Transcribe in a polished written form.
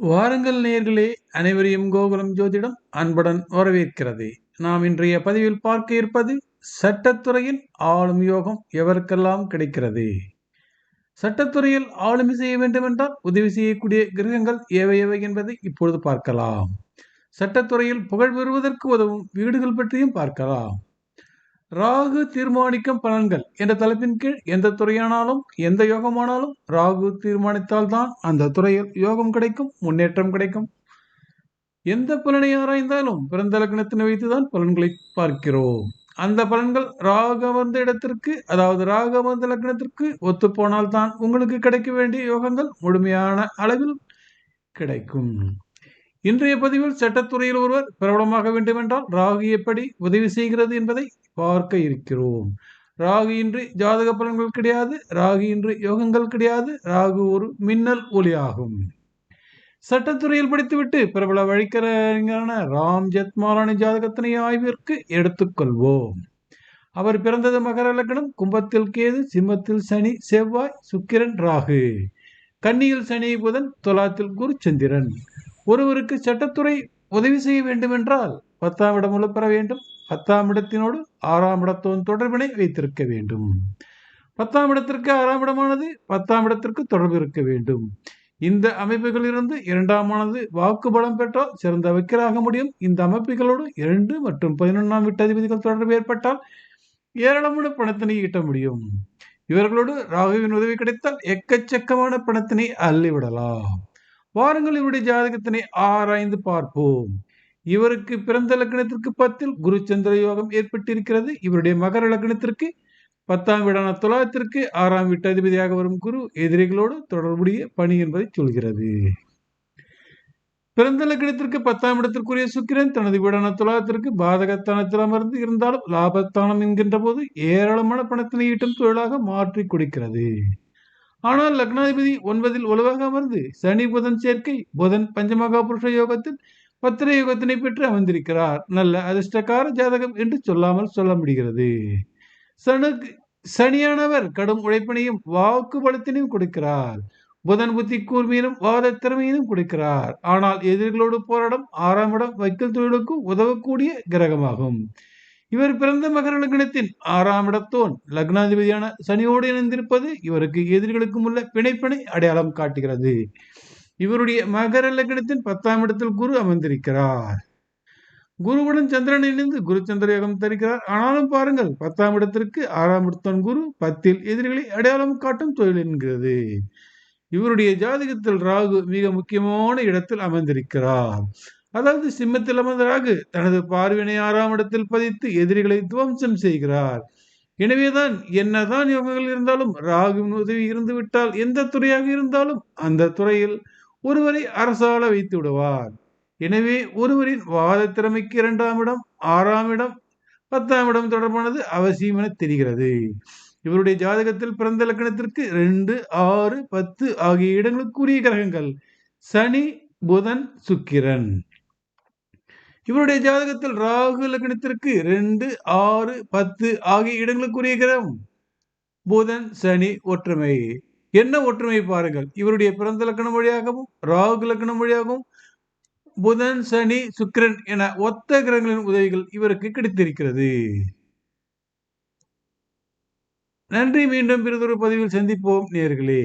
வாருங்கள் நேயர்களே, அனைவரையும் கோகுலம் ஜோதிடம் அன்புடன் வரவேற்கிறது. நாம் இன்றைய பதிவில் பார்க்க இருப்பது சட்டத்துறையில் ஆளும் யோகம் எவருக்கெல்லாம் கிடைக்கிறது. சட்டத்துறையில் ஆளுமை செய்ய வேண்டுமென்றால் உதவி செய்யக்கூடிய கிரகங்கள் எவை எவை என்பதை இப்பொழுது பார்க்கலாம். சட்டத்துறையில் புகழ் பெறுவதற்கு உதவும் வீடுகள் பற்றியும் பார்க்கலாம். ராகு தீர்மானிக்கும் பலன்கள் என்ற தலைப்பின் கீழ் எந்த துறையானாலும் எந்த யோகமானாலும் ராகு தீர்மானித்தால் தான் அந்த துறையில் யோகம் கிடைக்கும், முன்னேற்றம் கிடைக்கும். எந்த பலனை ஆராய்ந்தாலும் பிறந்த லக்னத்தினை வைத்துதான் பலன்களை பார்க்கிறோம். அந்த பலன்கள் ராகு அமர்ந்த இடத்திற்கு, அதாவது ராகு அமர்ந்த லக்னத்திற்கு ஒத்து போனால் தான் உங்களுக்கு கிடைக்க வேண்டிய யோகங்கள் முழுமையான அளவில் கிடைக்கும். இன்றைய பதிவில் சட்டத்துறையில் ஒருவர் பிரபலமாக வேண்டுமென்றால் ராகு எப்படி உதவி செய்கிறது என்பதை பார்க்க இருக்கிறோம். ராகு இன்றி ஜாதக பலன்கள் கிடையாது, ராகு இன்றி யோகங்கள் கிடையாது. ராகு ஒரு மின்னல் ஒளியாகும். சட்டத்துறையில் படித்துவிட்டு பிரபல வழக்கறிஞரான ராம் ஜெத்மாலானி ஜாதகத்தினை ஆய்விற்கு எடுத்துக்கொள்வோம். அவர் பிறந்தது மகர லக்னம், கும்பத்தில் கேது, சிம்மத்தில் சனி, செவ்வாய், சுக்கிரன், ராகு, கன்னியில் சனி, புதன், துலாத்தில் குரு, சந்திரன். ஒருவருக்கு சட்டத்துறை உதவி செய்ய வேண்டுமென்றால் 10ஆம் இடம் உள்ள வேண்டும். 10ஆம் இடத்தினோடு 6ஆம் இடத்தோன் தொடர்பினை வைத்திருக்க வேண்டும். 10ஆம் இடத்திற்கு 6ஆம் இடமானது 10ஆம் இடத்திற்கு தொடர்பு இருக்க வேண்டும். இந்த அமைப்புகளிலிருந்து 2ஆமானது வாக்கு பலம் பெற்றால் சிறந்த வக்கீலாக முடியும். இந்த அமைப்புகளோடு 2 மற்றும் 11ஆம் வீட்டு அதிபதிகள் தொடர்பு ஏற்பட்டால் ஏராளமான பணத்தினை ஈட்ட முடியும். இவர்களோடு ராகுவின் உதவி கிடைத்தால் எக்கச்சக்கமான பணத்தினை அள்ளிவிடலாம். வாருங்கள் இவருடைய ஜாதகத்தினை ஆராய்ந்து பார்ப்போம். இவருக்கு பிறந்த லக்னத்திற்கு 10 குரு சந்திர யோகம் ஏற்பட்டிருக்கிறது. இவருடைய மகர லக்னத்திற்கு 10ஆம் வீடான துலாத்திற்கு 6ஆம் வீட்டு அதிபதியாக வரும் குரு எதிரிகளோடு தொடர்புடைய பணி என்பதை சொல்கிறது. பிறந்த லக்னத்திற்கு 10ஆம் இடத்திற்குரிய சுக்கிரன் தனது வீடான துலாத்திற்கு பாதகத்தானத்தில் அமர்ந்து இருந்தாலும் லாபத்தானம் என்கின்ற போது ஏராளமான பணத்தினை ஈட்டும் தொழிலாக மாற்றி கொடுக்கிறது. ஆனால் லக்னாதிபதி 9ல் வலுவாக அமர்ந்து சனி புதன் சேர்க்கை, புதன் பஞ்சமகா புருஷ யோகத்தில் பத்திர யோகத்தினை பெற்று அமர்ந்திருக்கிறார். நல்ல அதிர்ஷ்டக்கார ஜாதகம் என்று சொல்லாமல் சொல்ல முடிகிறது. சனியானவர் கடும் உழைப்பினையும் வாக்கு பலத்தினையும் கொடுக்கிறார். புதன் புத்தி கூர்மையினும் வாத திறமையினும் கொடுக்கிறார். ஆனால் எதிரிகளோடு போராடும் 6ஆம் இடம் வக்கீல் தொழிலுக்கு உதவக்கூடிய கிரகமாகும். இவர் பிறந்த மகர லக்னத்தின் 6ஆம் இடத்தோன் லக்னாதிபதியான சனியோடு இணைந்திருப்பது இவருக்கு எதிரிகளுக்கும் உள்ள பிணைப்பினை அடையாளம் காட்டுகிறது. இவருடைய மகர லக்னத்தின் 10ஆம் இடத்தில் குரு அமர்ந்திருக்கிறார். குருவுடன் சந்திரன் இணைந்து குரு சந்திர யோகம் தருகிறார். ஆனாலும் பாருங்கள், 10ஆம் இடத்திற்கு 6ஆம் இடத்தோன் குரு 10ல் எதிரிகளை அடையாளம் காட்டும் தொழில் என்கிறது. இவருடைய ஜாதகத்தில் ராகு மிக முக்கியமான இடத்தில் அமர்ந்திருக்கிறார். அதாவது சிம்மத்தில் அமர்ந்த ராகு தனது பார்வினை 6ஆம் இடத்தில் பதித்து எதிரிகளை துவம்சம் செய்கிறார். எனவேதான் என்னதான் யோகங்கள் இருந்தாலும் ராகுவின் உதவி இருந்து விட்டால் எந்த துறையாக இருந்தாலும் அந்த துறையில் ஒருவரை அரசாள வைத்து விடுவார். எனவே ஒருவரின் வாத திறமைக்கு 2ஆம் இடம், 6ஆம் இடம், 10ஆம் இடம் தொடர்பானது அவசியம் என தெரிகிறது. இவருடைய ஜாதகத்தில் பிறந்த லக்னத்திற்கு 2, 6, 10 ஆகிய இடங்களுக்குரிய கிரகங்கள் சனி, புதன், சுக்கிரன். இவருடைய ஜாதகத்தில் ராகு லக்னத்திற்கு 2, 6, 10 ஆகிய இடங்களுக்குரிய கிரகம் புதன், சனி ஒற்றுமை. என்ன ஒற்றுமை பாருங்கள். இவருடைய பிறந்த லக்னம் வழியாகவும் ராகு லக்னம் வழியாகவும் புதன், சனி, சுக்கிரன் என ஒத்த கிரகங்களின் உதவிகள் இவருக்கு கிடைத்திருக்கிறது. நன்றி. மீண்டும் பிறதொரு பதிவில் சந்திப்போம் நேயர்களே.